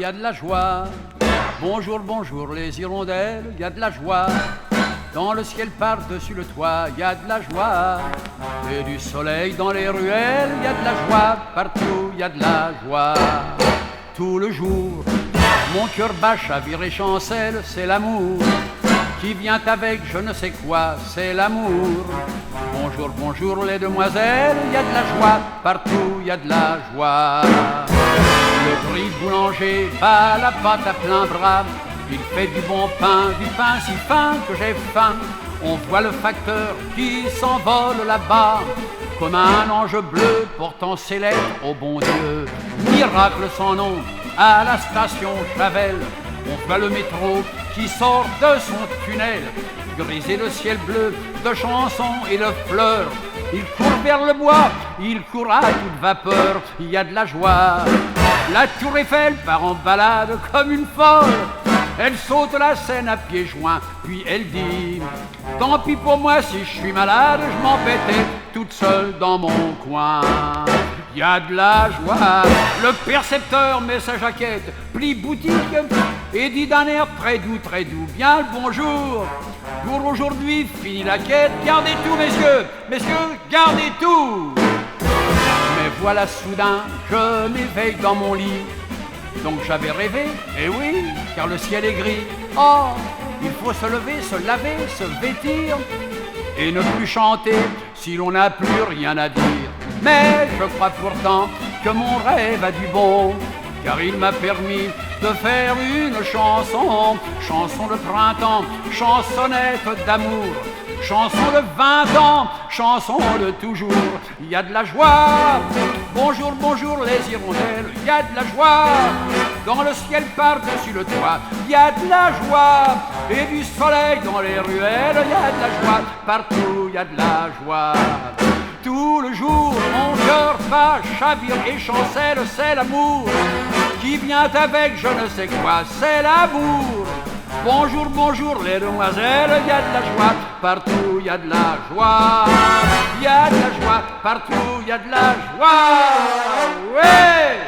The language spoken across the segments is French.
a de la joie. Bonjour, bonjour les hirondelles, il y a de la joie. Dans le ciel par-dessus le toit, il y a de la joie. Et du soleil dans les ruelles, il y a de la joie. Partout, il y a de la joie. Tout le jour, mon cœur bat, chavire et chancelle, c'est l'amour qui vient avec je ne sais quoi, c'est l'amour. Bonjour, bonjour les demoiselles, il y a de la joie. Partout, il y a de la joie. Le gris boulanger bat la pâte à plein bras. Il fait du bon pain si fin que j'ai faim. On voit le facteur qui s'envole là-bas, comme un ange bleu portant ses lettres au bon Dieu. Miracle sans nom à la station Chavel. On voit le métro qui sort de son tunnel, griser le ciel bleu de chansons et de fleurs. Il court vers le bois, il court à toute vapeur, il y a de la joie. La tour Eiffel part en balade comme une folle. Elle saute la Seine à pieds joints, puis elle dit: tant pis pour moi si je suis malade, je m'embêtais toute seule dans mon coin. Il y a de la joie. Le percepteur met sa jaquette, plie boutique et dit d'un air très doux, bien le bonjour. Pour aujourd'hui, fini la quête, gardez tout messieurs, gardez tout. Mais voilà soudain, je m'éveille dans mon lit. Donc j'avais rêvé, et oui, car le ciel est gris. Oh, il faut se lever, se laver, se vêtir et ne plus chanter si l'on n'a plus rien à dire. Mais je crois pourtant que mon rêve a du bon, car il m'a permis de faire une chanson. Chanson de printemps, chansonnette d'amour, chanson de 20 ans, chanson de toujours. Il y a de la joie. Bonjour, bonjour les hirondelles, il y a de la joie. Dans le ciel par-dessus le toit, il y a de la joie. Et du soleil dans les ruelles, il y a de la joie. Partout, il y a de la joie. Tout le jour, mon cœur bat, chavire et chancelle, c'est l'amour qui vient avec je ne sais quoi, c'est l'amour. Bonjour, bonjour les demoiselles, il y a de la joie. Partout, il y a de la joie. Il y a de la joie, partout, il y a de la joie. Ouais!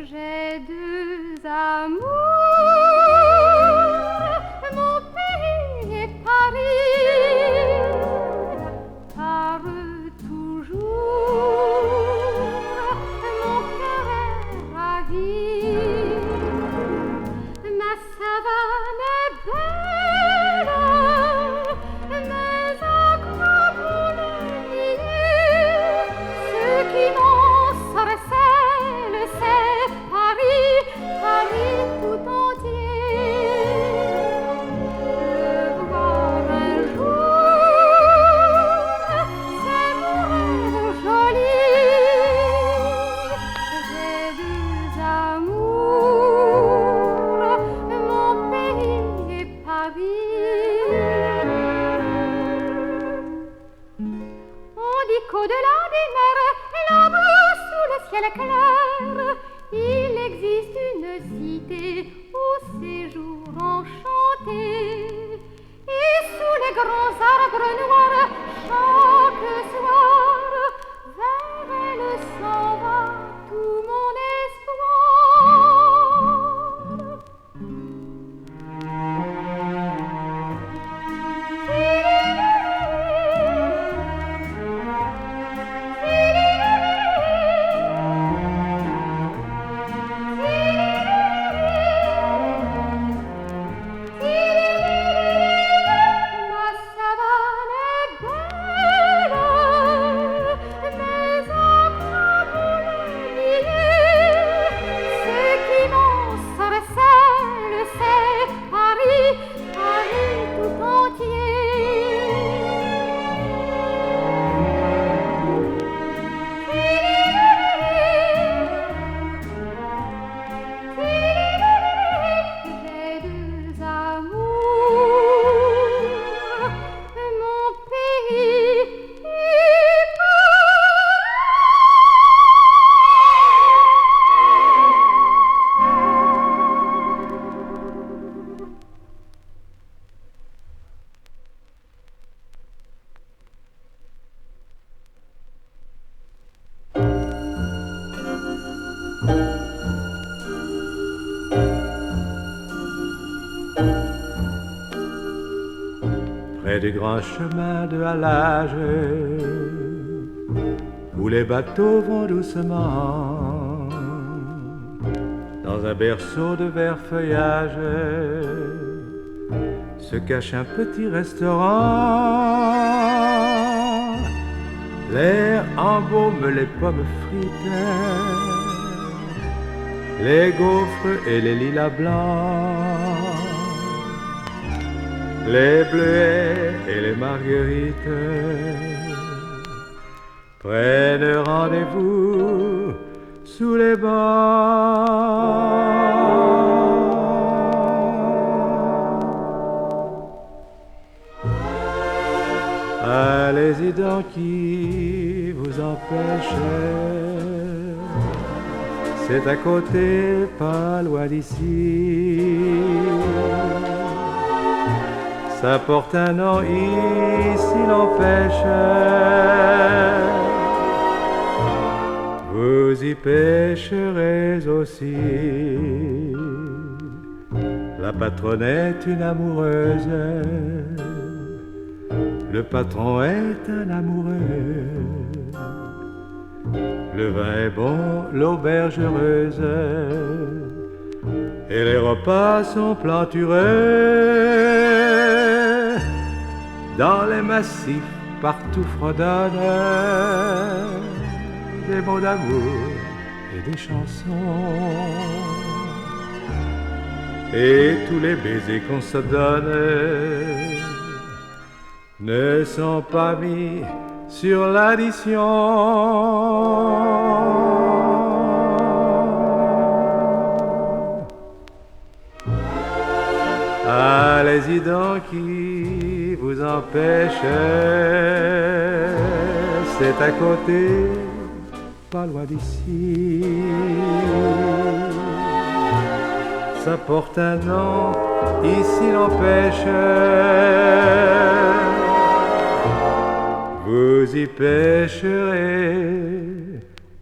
J'ai deux amours, mon pays et Paris, par eux toujours, mon cœur est ravi. Ma savane est belle, mais à quoi bon le nier? Ceux qui n'ont sorcelle, c'est Paris tout entier. Le voir un jour, c'est mon rêve joli. J'ai deux amours, mon pays et Paris. On dit qu'au-delà des mers, là-bas sous le ciel clair, il existe une cité au séjour enchanté. Et sous les grands arbres noirs, chaque soir, vers elle s'en va tout mon espoir. Ma savane est belle, près du grand chemin de halage, où les bateaux vont doucement, dans un berceau de vert feuillage, se cache un petit restaurant. L'air embaume les pommes frites, les gaufres et les lilas blancs, les bleuets et les marguerites prennent rendez-vous sous les bancs. Allez-y donc qui vous empêche, c'est à côté, pas loin d'ici. Ça porte un nom, ici l'empêche. Vous y pêcherez aussi. La patronne est une amoureuse, le patron est un amoureux. Le vin est bon, l'auberge heureuse, et les repas sont plantureux. Dans les massifs, partout fredonnent des mots d'amour et des chansons. Et tous les baisers qu'on se donne ne sont pas mis sur l'addition. Allez-y donc qui vous empêche, c'est à côté, pas loin d'ici. Ça porte un nom, ici l'empêche. Vous y pêcherez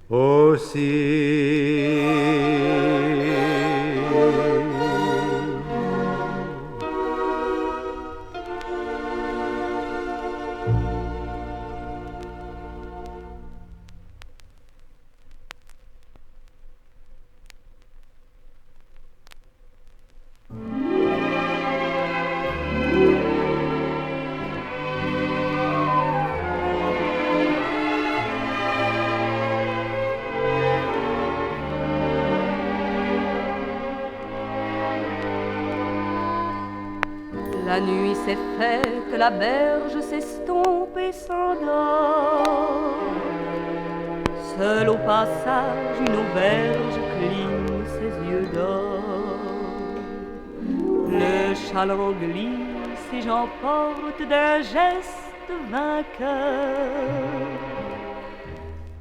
aussi. La nuit s'est faite, la berge s'estompe et s'endort. Seule au passage, une auberge cligne ses yeux d'or. Le chaland glisse et j'emporte d'un geste vainqueur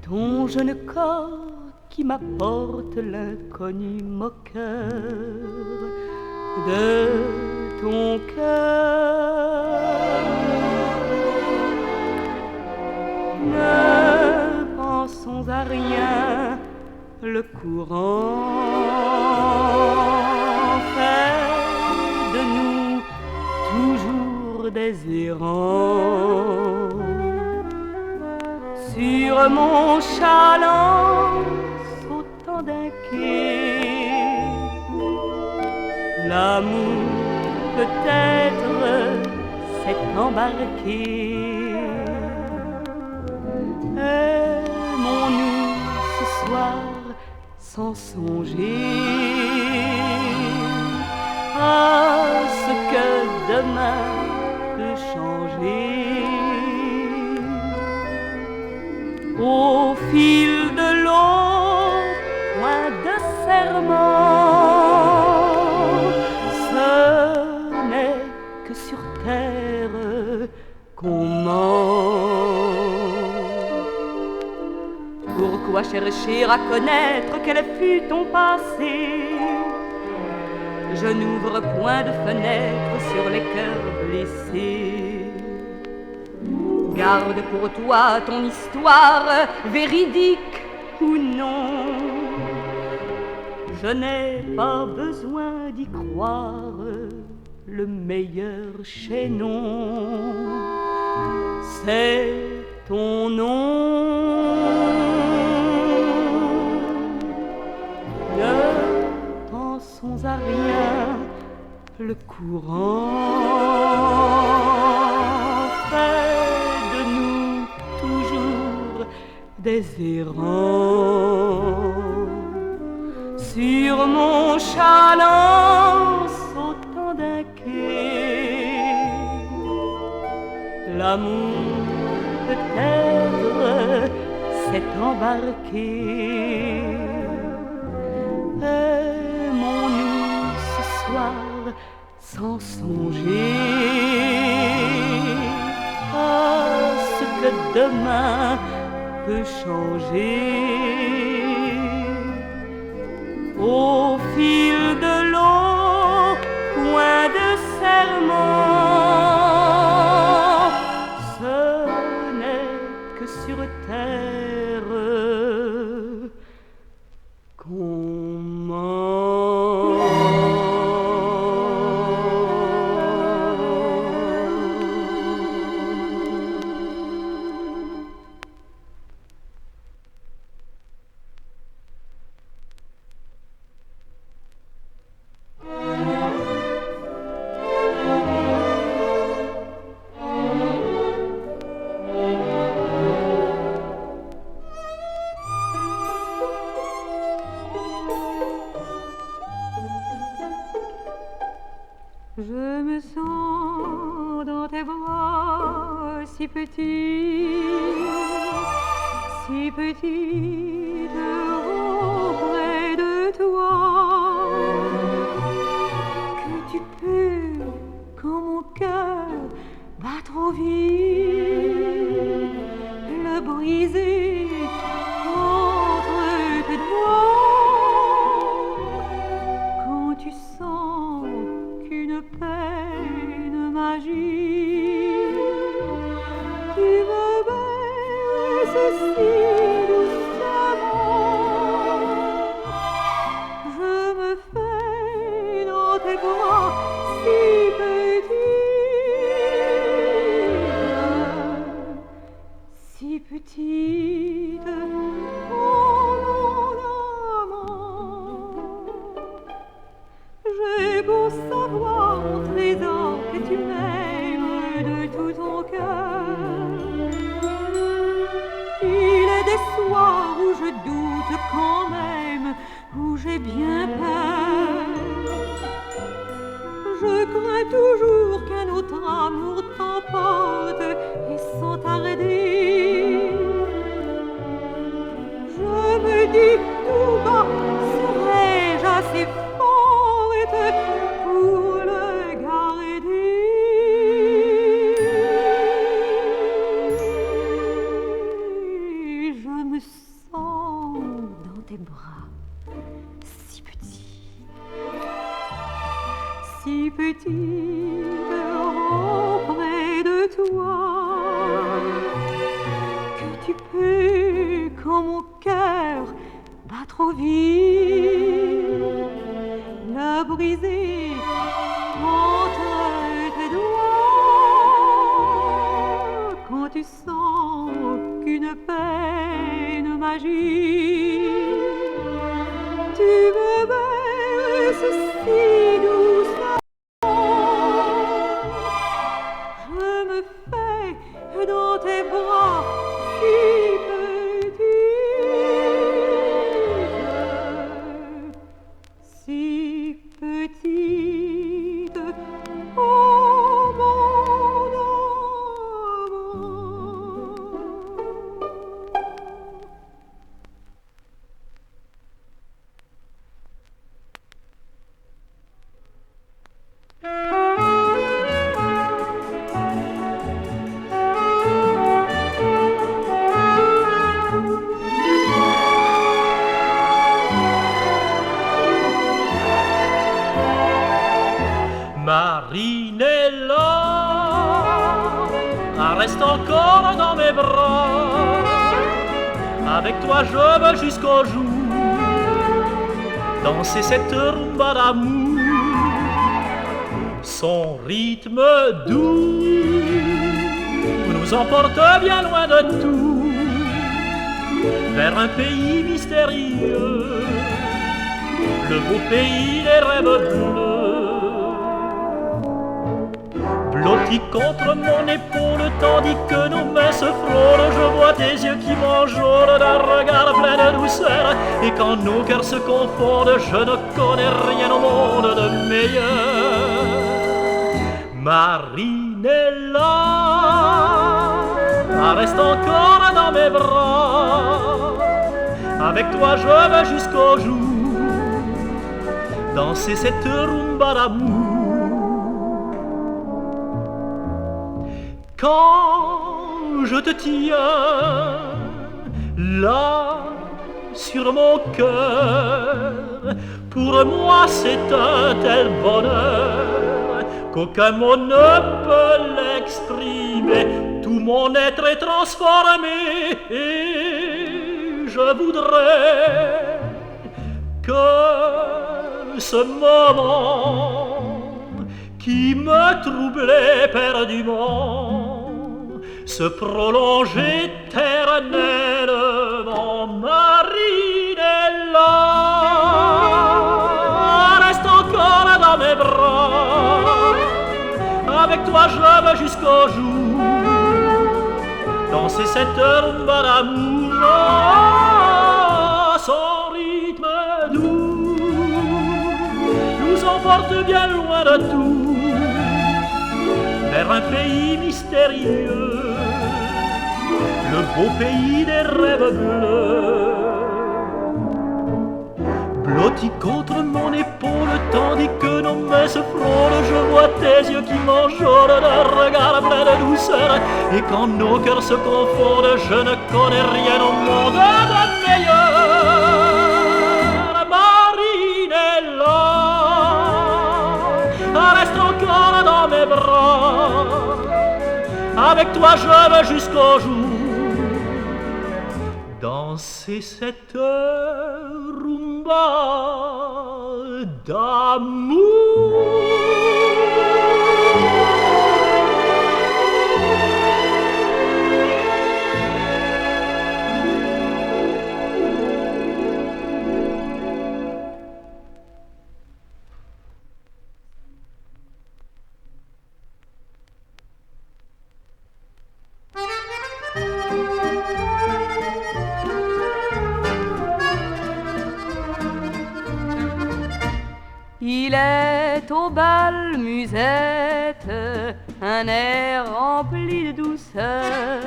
ton jeune corps qui m'apporte l'inconnu moqueur de ton cœur. Ne pensons à rien, le courant fait de nous toujours des errants. Sur mon chaland sautant d'un quai, l'amour peut-être s'est embarqué. Aimons-nous ce soir sans songer à ce que demain peut changer. Au fil de l'eau, point de serment, ce n'est que sur terre qu'on ment. Pourquoi chercher à connaître quel fut ton passé? Je n'ouvre point de fenêtre sur les cœurs blessés. Garde pour toi ton histoire, véridique ou non. Je n'ai pas besoin d'y croire, le meilleur chaînon, c'est ton nom. Ne pensons à rien, le courant fait de nous toujours des errants. Sur mon chaland sautant d'un quai, l'amour peut-être s'est embarqué. Aimons-nous ce soir sans songer à ce que demain peut changer. Au fil de l'eau, point de serment, ce n'est que sur terre qu'on ment. Je me sens dans tes bras si petite, si petite auprès de toi, que tu peux, quand mon cœur bat trop vite, le briser entre tes doigts, quand tu sens qu'une peine magique, tu me baisses si doucement, je me fais dans tes bras si petite, oh mon amant. J'ai beau savoir, mon trésor, que tu m'aimes de tout ton cœur. Il est des soirs où je doute quand même, où j'ai bien peur. Je crains toujours qu'un autre amour t'emporte et sans tarder. Je me dis tout bas, serais-je assez forte pour le garder? Je me sens dans tes bras si petite auprès de toi, que tu peux, quand mon cœur bat trop vite, le briser entre tes doigts, quand tu sens qu'une peine magique, tu me baisses si doucement. Je me fais dans tes bras si petite, oh mon Marinella, reste encore dans mes bras. Avec toi je veux jusqu'au jour danser cette rumba d'amour. Son rythme doux nous emporte bien loin de tout, vers un pays mystérieux, le beau pays des rêves bleus. Blotti contre mon épaule, tandis que nos mains se frôlent, je vois tes yeux qui m'enjôlent d'un regard plein de douceur. Et quand nos cœurs se confondent, je ne connais rien au monde de meilleur. Marinella, reste encore dans mes bras. Avec toi je vais jusqu'au jour danser cette rumba d'amour. Quand je te tiens là sur mon cœur, pour moi c'est un tel bonheur qu'aucun mot ne peut l'exprimer. Tout mon être est transformé et je voudrais que ce moment qui me troublait éperdument se prolonge éternellement. Marinella, reste encore dans mes bras. Avec toi je vais jusqu'au jour danser cette rumba d'amour. Son rythme doux nous emporte bien loin de tout, vers un pays mystérieux, le beau pays des rêves bleus. Blotti contre mon épaule, tandis que nos mains se frôlent, je vois tes yeux qui m'enjôlent d'un regard plein de douceur. Et quand nos cœurs se confondent, je ne connais rien au monde de meilleur. Marinella, reste encore dans mes bras. Avec toi je vais jusqu'au jour danser cette rumba d'amour. Il est au bal musette, un air rempli de douceur,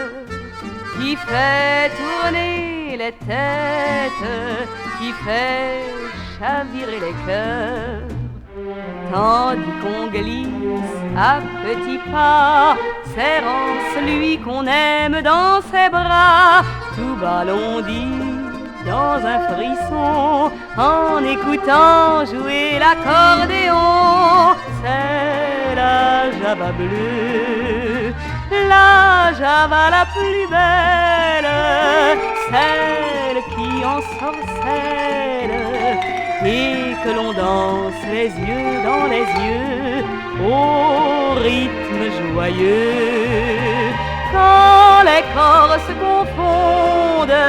qui fait tourner les têtes, qui fait chavirer les cœurs. Tandis qu'on glisse à petits pas, serrant celui qu'on aime dans ses bras, tout bas l'on dit dans un frisson, en écoutant jouer l'accordéon. C'est la java bleue, la java la plus belle, celle qui ensorcelle et que l'on danse les yeux dans les yeux au rythme joyeux. Quand les corps se confondent,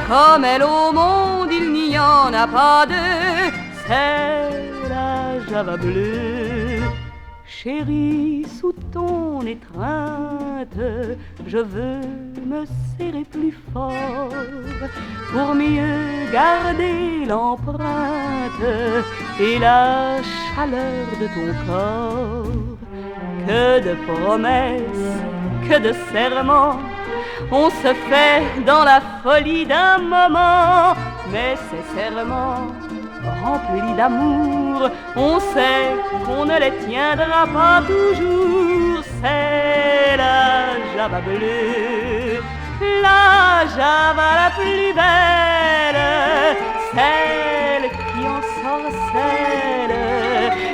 comme elle au monde il n'y en a pas deux, c'est la java bleue. Chérie, sous ton étreinte, je veux me serrer plus fort pour mieux garder l'empreinte et la chaleur de ton corps. Que de promesses, que de serments on se fait dans la folie d'un moment, mais ces serments remplis d'amour, on sait qu'on ne les tiendra pas toujours. C'est la java bleue, la java la plus belle, celle qui ensorcelle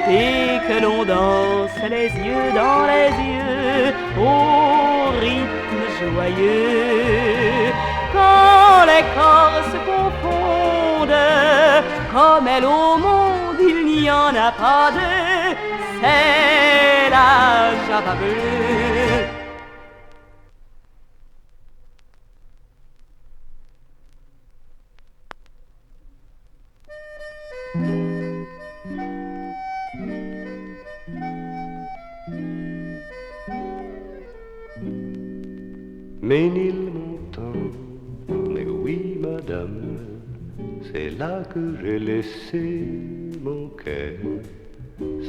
et que l'on danse les yeux dans les yeux au rythme joyeux. Quand les corps se confondent, comme elle au monde il n'y en a pas deux, c'est la Java bleue. Ménilmontant, mais oui madame, c'est là que j'ai laissé mon cœur.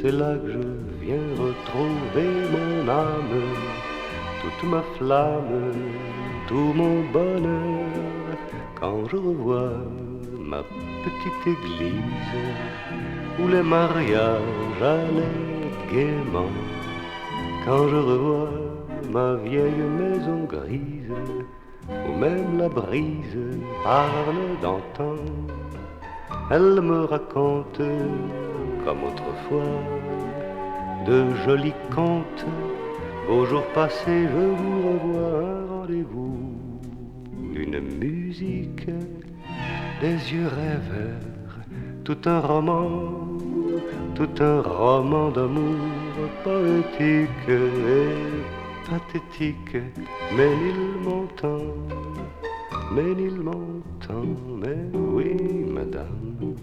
C'est là que je viens retrouver mon âme, toute ma flamme, tout mon bonheur. Quand je revois ma petite église où les mariages allaient gaiement, quand je revois ma vieille maison grise où même la brise parle d'antan, elle me raconte comme autrefois de jolis contes. Beaux jours passés, je vous revois un rendez-vous, une musique, des yeux rêveurs, tout un roman d'amour poétique et pathétique. Ménilmontant, mais oui madame,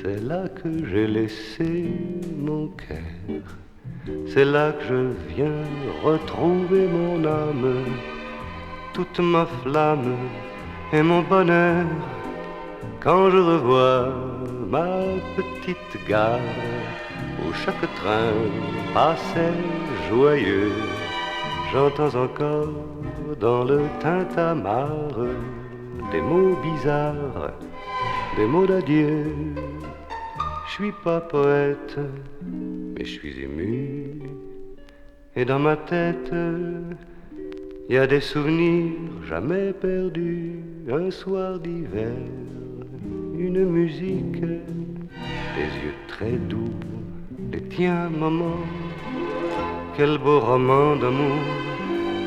c'est là que j'ai laissé mon cœur. C'est là que je viens retrouver mon âme, toute ma flamme et mon bonheur. Quand je revois ma petite gare où chaque train passait joyeux, j'entends encore dans le tintamarre des mots bizarres, des mots d'adieu. Je suis pas poète, mais je suis ému. Et dans ma tête, y a des souvenirs jamais perdus. Un soir d'hiver, une musique, des yeux très doux, les tiens maman. Quel beau roman d'amour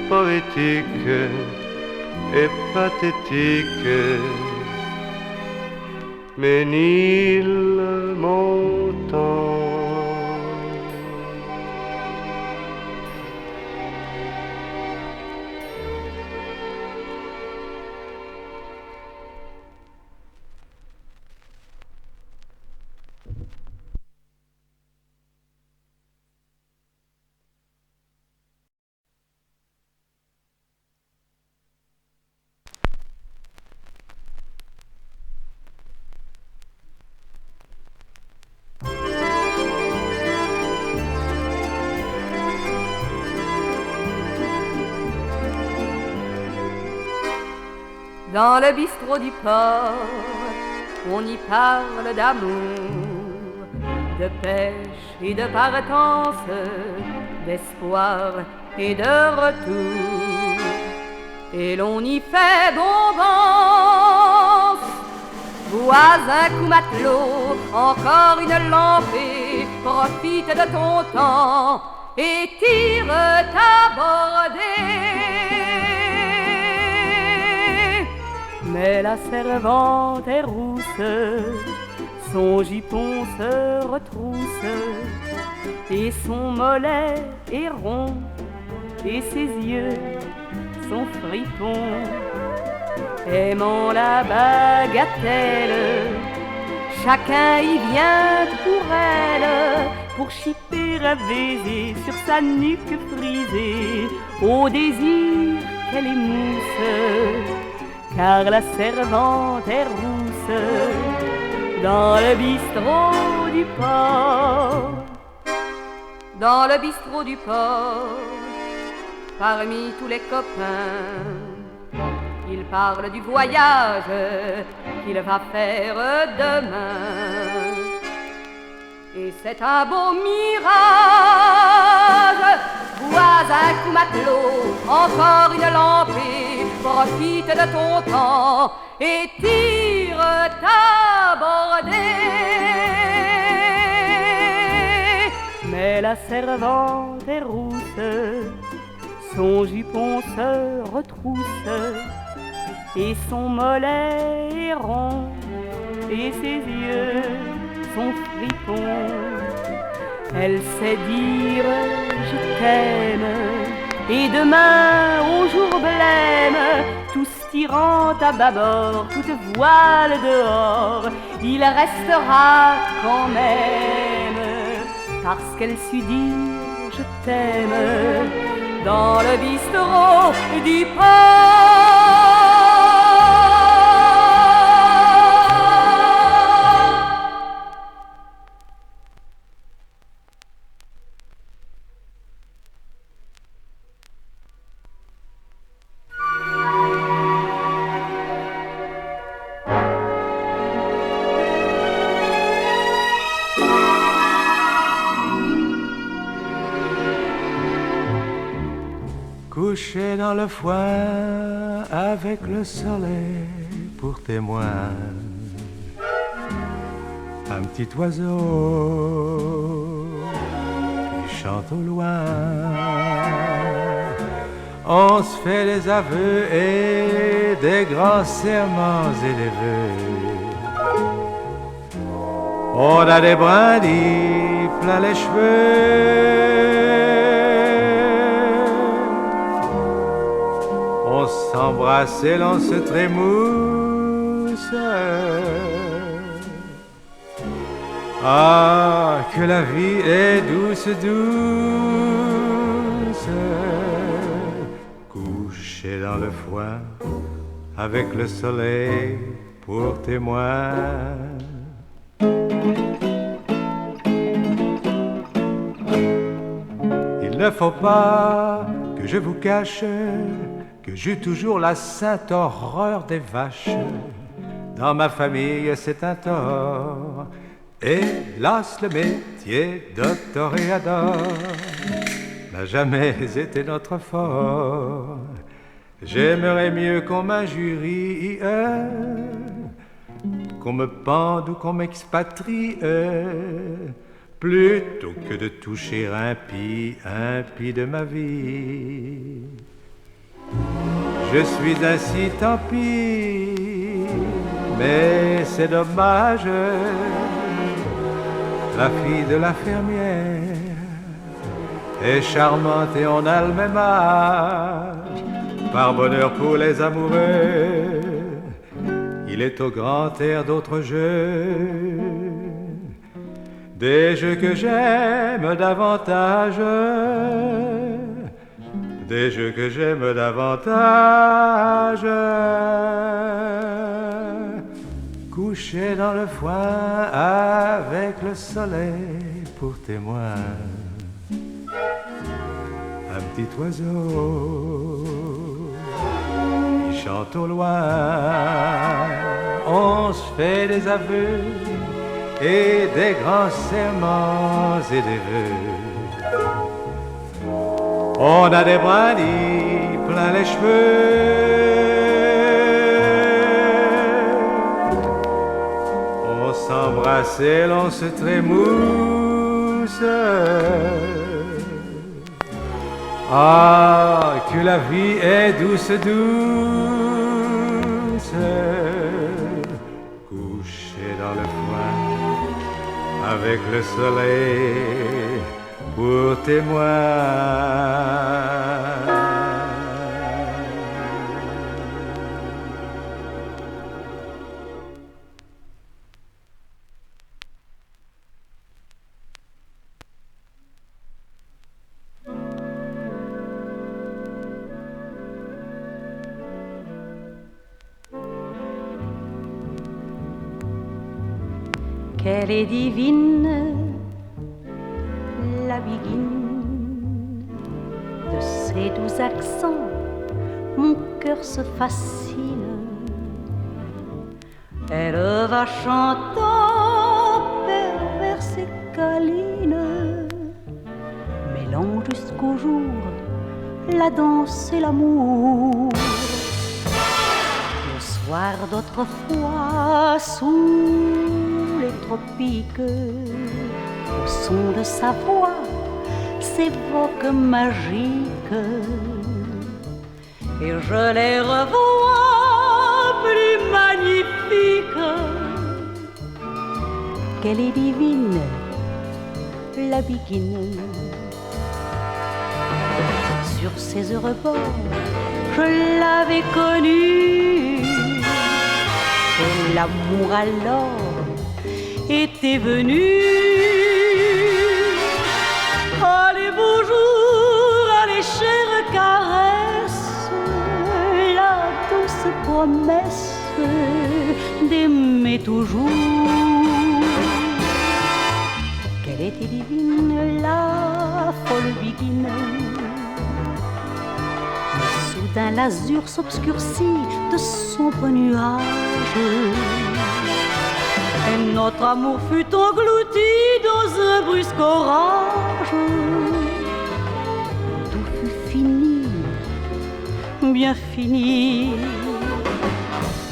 poétique et pathétique. Ménilmontant. Dans le bistrot du port, on y parle d'amour, de pêche et de partance, d'espoir et de retour. Et l'on y fait bombance. Voisin coup matelot, encore une lampée, profite de ton temps et tire ta bordée. Mais la servante est rousse, son jupon se retrousse, et son mollet est rond, et ses yeux sont fripons. Aimant la bagatelle, chacun y vient pour elle, pour chipper à baiser sur sa nuque frisée, au désir qu'elle émousse. Car la servante est rousse dans le bistrot du port. Dans le bistrot du port, parmi tous les copains, il parle du voyage qu'il va faire demain. Et c'est un beau mirage. Voisin coup matelot, encore une lampée, profite de ton temps et tire ta bordée. Mais la servante est rousse, son jupon se retrousse, et son mollet est rond, et ses yeux sont fripons. Elle sait dire je t'aime, et demain au jour blême, tous tirant à bâbord, toute voile dehors, il restera quand même, parce qu'elle sut dire je t'aime, dans le bistrot du port. Couché dans le foin avec le soleil pour témoin, un petit oiseau qui chante au loin. On se fait des aveux et des grands serments et des vœux. On a des brindilles plein les cheveux. On s'embrasse et l'on se trémousse. Ah, que la vie est douce, douce. Couché dans le foin avec le soleil pour témoin. Il ne faut pas que je vous cache que j'eus toujours la sainte horreur des vaches. Dans ma famille, c'est un tort. Hélas, le métier de toréador n'a jamais été notre fort. J'aimerais mieux qu'on m'injurie, qu'on me pende ou qu'on m'expatrie, plutôt que de toucher un pis de ma vie. Je suis ainsi, tant pis, mais c'est dommage. La fille de la fermière est charmante et on a le même âge. Par bonheur pour les amoureux, il est au grand air d'autres jeux, des jeux que j'aime davantage. Des jeux que j'aime davantage. Couché dans le foin avec le soleil pour témoin, un petit oiseau qui chante au loin. On se fait des aveux et des grands serments et des vœux. On a des brindilles plein les cheveux. On s'embrasse et l'on se trémousse. Ah, que la vie est douce, douce. Couché dans le foin avec le soleil pour témoin. Qu'elle est divine, la biguine, de ses doux accents, mon cœur se fascine. Elle va chantant, perverse et câline, mêlant jusqu'au jour la danse et l'amour. Le soir d'autrefois, sous les tropiques, au son de sa voix, s'évoque magique, et je les revois plus magnifiques. Qu'elle est divine, la Biguine. Sur ces heureux bords, je l'avais connue, et l'amour alors était venu. Allez, bonjour, allez, chère caresse, la douce promesse d'aimer toujours. Qu'elle était divine, la folle Biguine. Soudain l'azur s'obscurcit de sombres nuages, et notre amour fut englouti dans un brusque orage. Tout fut fini, bien fini.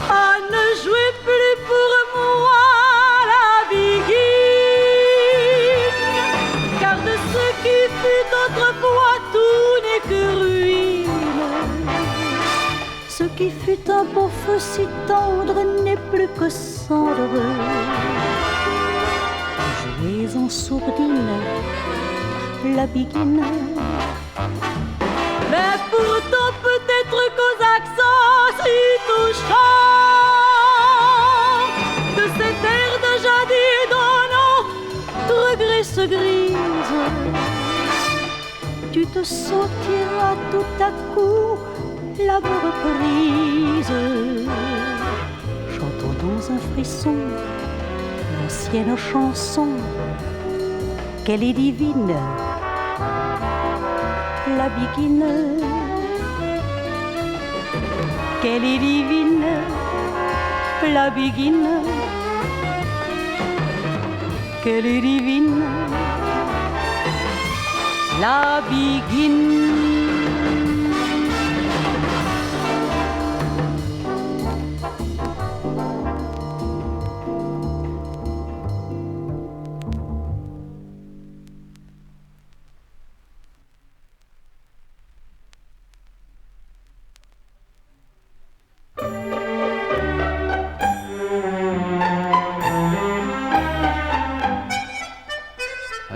Ah, ne jouez plus pour moi la Biguine, car de ce qui fut autrefois tout n'est que ruine. Ce qui fut un beau feu si tendre n'est plus que cendre. Jouez en sourdine la Biguine, mais pourtant peut-être qu'aux accents si touchants de cet air de jadis dont nos regrets se grisent, tu te sentiras tout à coup la reprise, chantant dans un frisson l'ancienne chanson. Qu'elle est divine, la Biguine. Qu'elle est divine, la Biguine. Qu'elle est divine, la Biguine.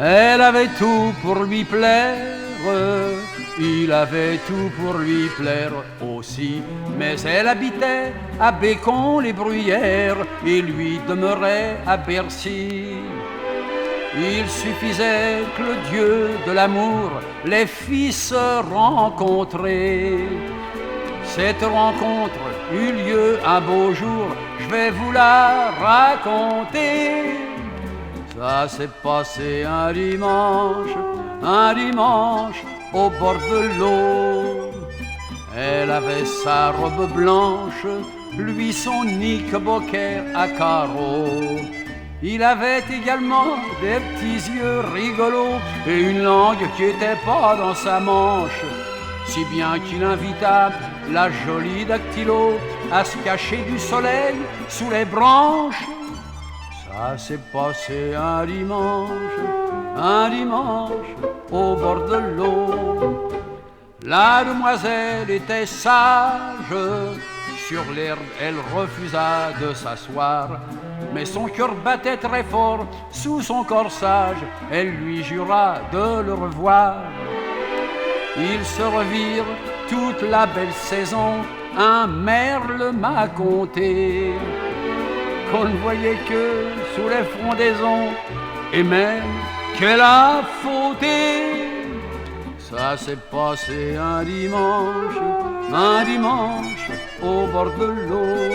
Elle avait tout pour lui plaire, il avait tout pour lui plaire aussi, mais elle habitait à Bécon-les-Bruyères et lui demeurait à Bercy. Il suffisait que le Dieu de l'amour les fît se rencontrer. Cette rencontre eut lieu un beau jour, je vais vous la raconter. Ça s'est passé un dimanche au bord de l'eau. Elle avait sa robe blanche, lui son knickerbocker à carreaux. Il avait également des petits yeux rigolos et une langue qui était pas dans sa manche, si bien qu'il invita la jolie dactylo à se cacher du soleil sous les branches. Ça s'est passé un dimanche au bord de l'eau. La demoiselle était sage, sur l'herbe elle refusa de s'asseoir, mais son cœur battait très fort sous son corsage, elle lui jura de le revoir. Ils se revirent toute la belle saison, un merle m'a conté qu'on ne voyait que sous les frondaisons, et même qu'elle a fauté. Ça s'est passé un dimanche au bord de l'eau.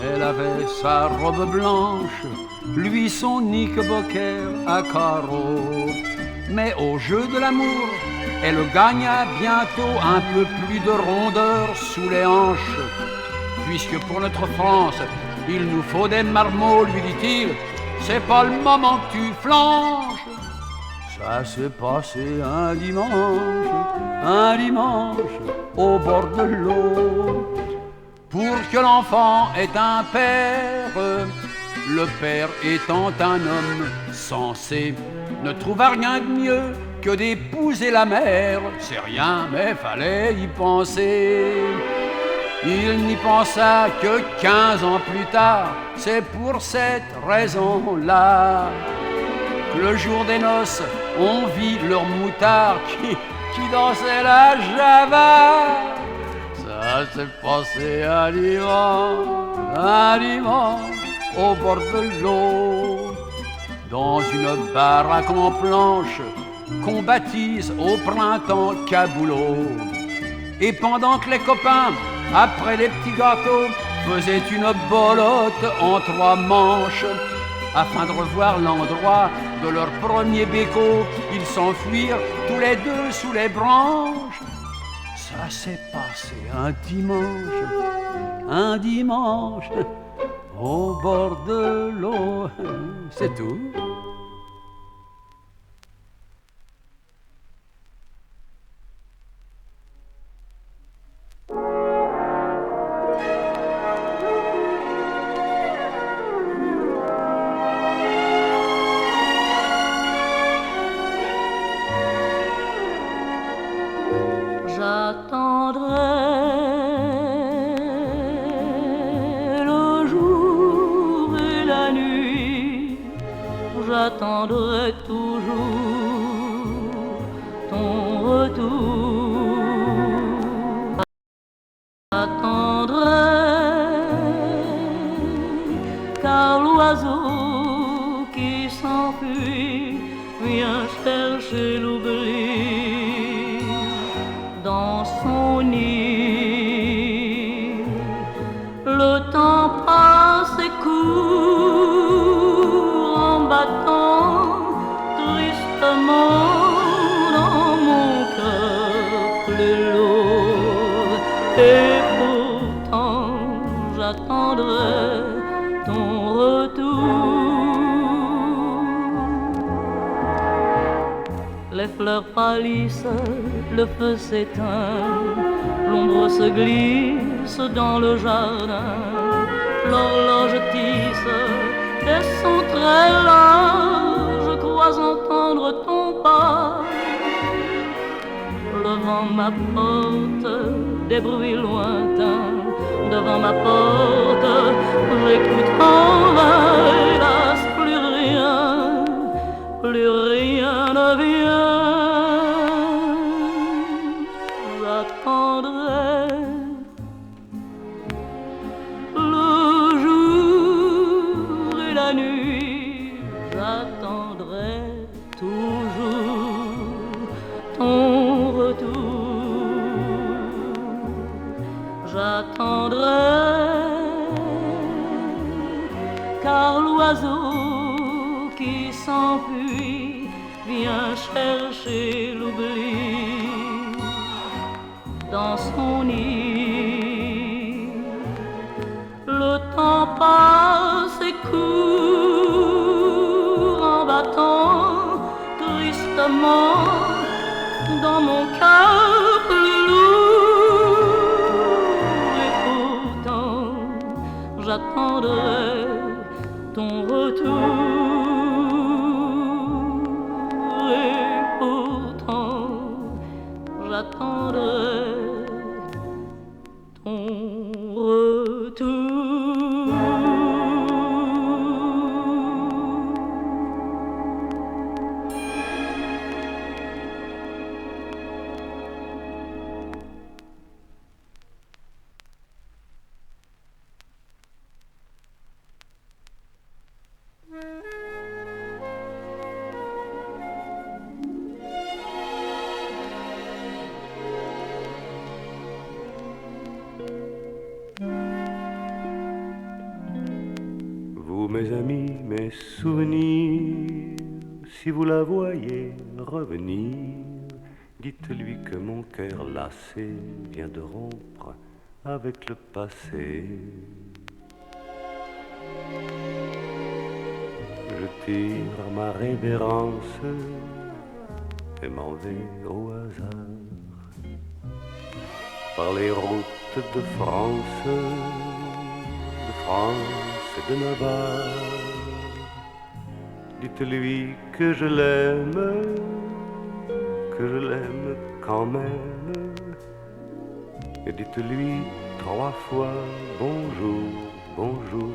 Elle avait sa robe blanche, lui son knickerbocker à carreaux. Mais au jeu de l'amour, elle gagna bientôt un peu plus de rondeur sous les hanches. Puisque pour notre France, il nous faut des marmots, lui dit-il, c'est pas le moment que tu flanches. Ça s'est passé un dimanche au bord de l'eau. Pour que l'enfant ait un père, le père étant un homme sensé, ne trouva rien de mieux que d'épouser la mère. C'est rien, mais fallait y penser. Il n'y pensa que 15 ans plus tard, c'est pour cette raison-là que le jour des noces, on vit leur moutard qui dansait la java. Ça s'est passé un dimanche, au bord de l'eau, dans une baraque en planche qu'on baptise au printemps caboulot. Et pendant que les copains, après les petits gâteaux, faisaient une bolotte en 3 manches, afin de revoir l'endroit de leur premier béco, ils s'enfuirent tous les 2 sous les branches. Ça s'est passé un dimanche, au bord de l'eau, c'est tout. J'attendrai toujours ton retour. J'attendrai, car l'oiseau qui s'enfuit vient chercher l'oubli dans son nid. Le temps passe et court en battant tristement dans mon cœur plus lourd. Et pourtant j'attendrai ton retour. Les fleurs pâlissent, le feu s'éteint, l'ombre se glisse dans le jardin, l'horloge tisse des sons très larges, je crois entendre ton pas. Le vent m'apporte des bruits lointains, devant ma porte, j'écoute en vain, hélas, plus rien ne vient. J'attendrai le jour et la nuit, j'attendrai toujours ton retour. J'attendrai, car l'oiseau qui s'enfuit vient chercher l'oubli dans son nid. Le temps passe et court en battant tristement dans mon cœur plus lourd. Et pourtant j'attendrai ton retour. Et pourtant j'attendrai ton retour. Mes amis, mes souvenirs, si vous la voyez revenir, dites-lui que mon cœur lassé vient de rompre avec le passé. Je tire ma révérence et m'en vais au hasard par les routes de France et de Navarre. Dites-lui que je l'aime quand même, et dites-lui 3 fois bonjour, bonjour,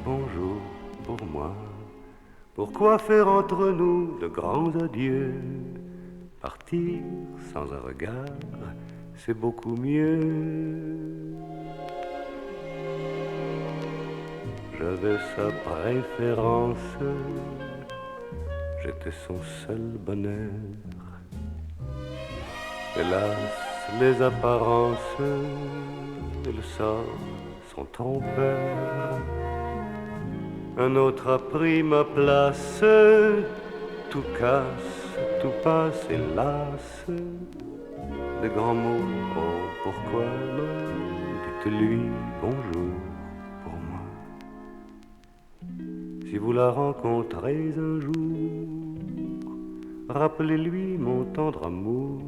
bonjour pour moi, Pourquoi faire entre nous de grands adieux? Partir sans un regard, c'est beaucoup mieux. J'avais sa préférence, j'étais son seul bonheur. Hélas, les apparences et le sort sont trompeurs. Un autre a pris ma place, tout casse, tout passe, hélas. De grands mots, oh pourquoi non? Dites-lui bonjour pour moi. Si vous la rencontrez un jour, rappelez-lui mon tendre amour.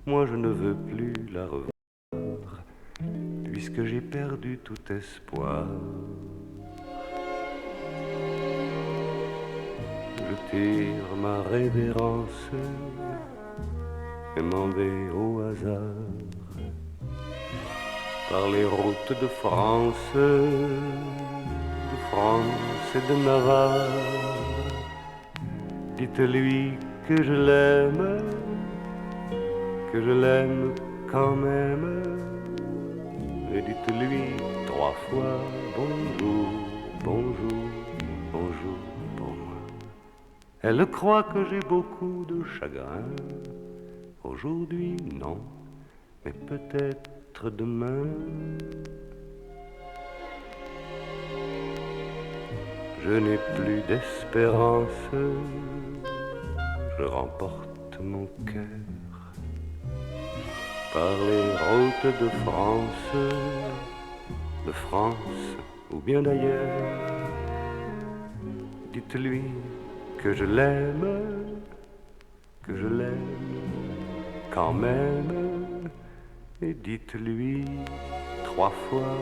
Moi je ne veux plus la revoir, puisque j'ai perdu tout espoir. Je tire ma révérence et m'en vais au hasard par les routes de France et de Navarre. Dites-lui que je l'aime quand même, et dites-lui 3 fois bonjour, bonjour, bonjour pour moi. Elle croit que j'ai beaucoup de chagrin. Aujourd'hui, non, mais peut-être demain. Je n'ai plus d'espérance, je remporte mon cœur par les routes de France ou bien d'ailleurs. Dites-lui que je l'aime quand même, et dites-lui 3 fois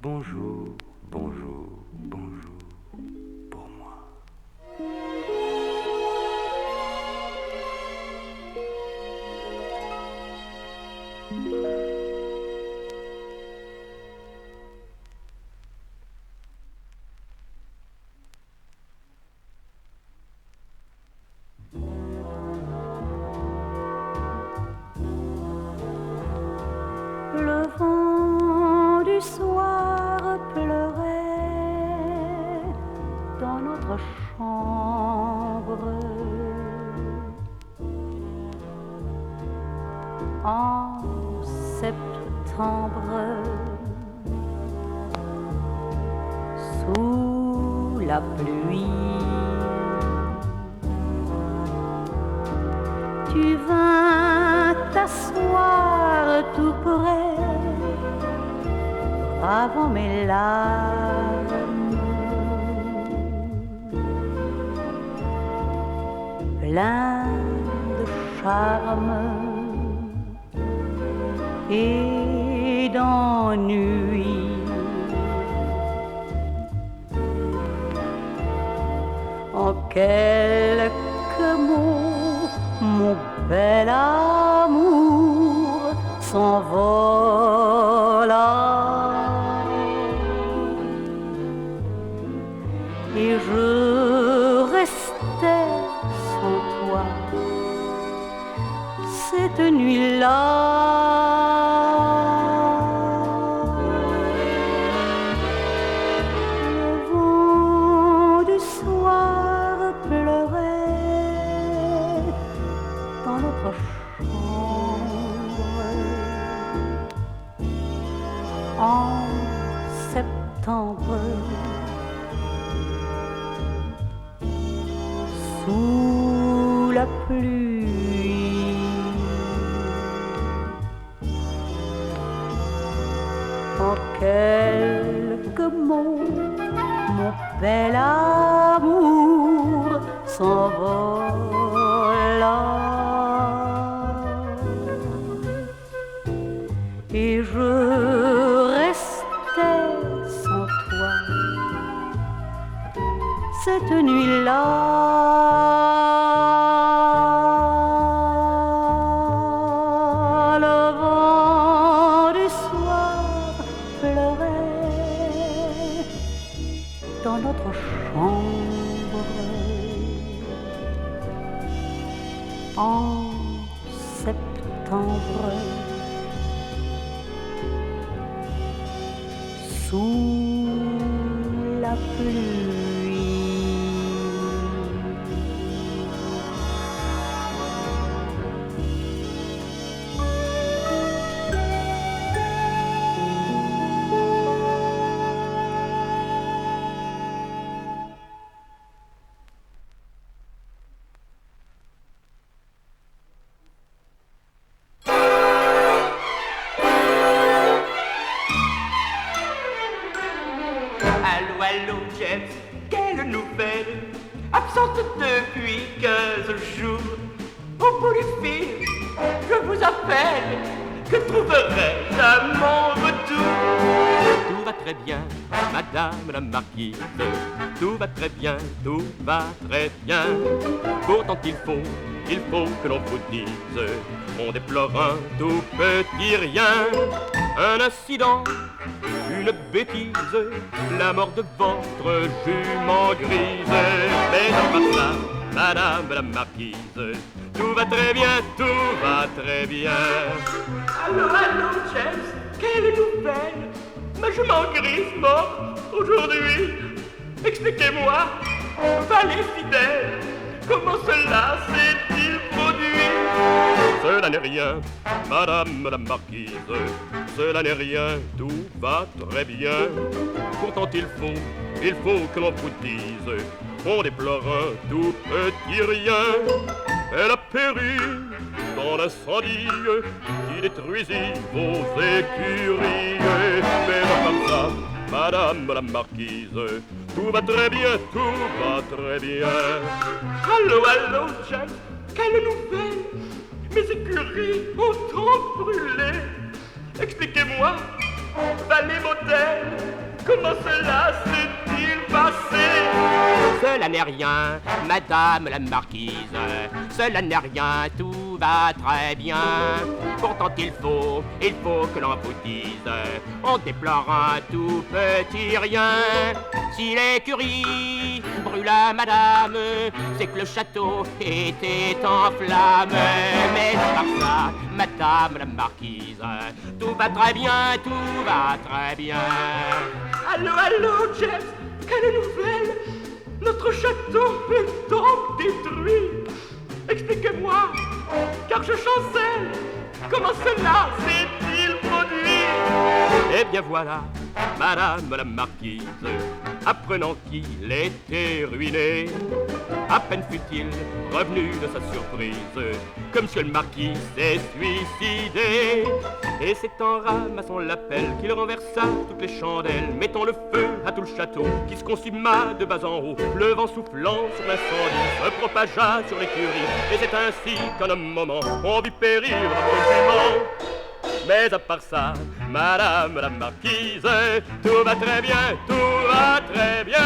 bonjour, bonjour, bonjour pour moi. Le vent du soir pleurait dans notre chambre. En septembre, sous la pluie, tu vins t'asseoir tout près avant mes larmes, plein de charme et d'ennui. En quelques mots, mon bel amour s'envola, et je restais sans toi cette nuit-là. Le vent du soir pleurait dans notre chambre. En septembre, sous la pluie, en quelques mots, mon bel amour s'envola, et je restais sans toi cette nuit-là. Le vent du soir pleurait dans notre chambre. en septembre, sous la pluie. Allô, James, quelle nouvelle? Absente depuis 15 jours. Au bout du fil, je vous appelle. Que trouverai-je à mon retour? Tout va très bien, madame la marquise. Tout va très bien, tout va très bien. Pourtant il faut que l'on vous dise, on déplore un tout petit rien. Un incident, une bêtise, la mort de votre jument grise. Mais à part ça, madame la marquise, tout va très bien, tout va très bien. Allô, James, quelle nouvelle? Ma jument grise morte aujourd'hui. Expliquez-moi, valet fidèle, comment cela s'est-il produit? Cela n'est rien, madame la marquise, cela n'est rien, tout va très bien. Pourtant il faut que l'on vous dise, on déplore un tout petit rien. Elle a péri dans l'incendie qui détruisit vos écuries. Mais comme ça, madame la marquise, tout va très bien, tout va très bien. Allô, James, quelle nouvelle? Mes écuries ont trop brûlé. Expliquez-moi, valet modèle, comment cela s'est-il passé? Cela n'est rien, madame la marquise, cela n'est rien, tout va très bien. Pourtant il faut que l'on vous dise, on déplore un tout petit rien. Si l'écurie brûla, madame, c'est que le château était en flammes. Mais par ça, madame la marquise, tout va très bien, tout va très bien. Allô, James, quelle nouvelle? Notre château est donc détruit. Expliquez-moi, car je chancelle, comment cela s'est-il produit? Eh bien voilà, madame la marquise, apprenant qu'il était ruiné, à peine fut-il revenu de sa surprise que monsieur le marquis s'est suicidé. Et c'est en ramassant la pelle qu'il renversa toutes les chandelles, mettant le feu à tout le château qui se consuma de bas en haut. Le vent soufflant sur l'incendie se propagea sur l'écurie, et c'est ainsi qu'en un moment on vit périr notre jument. Mais à part ça, madame la marquise, tout va très bien, tout va très bien.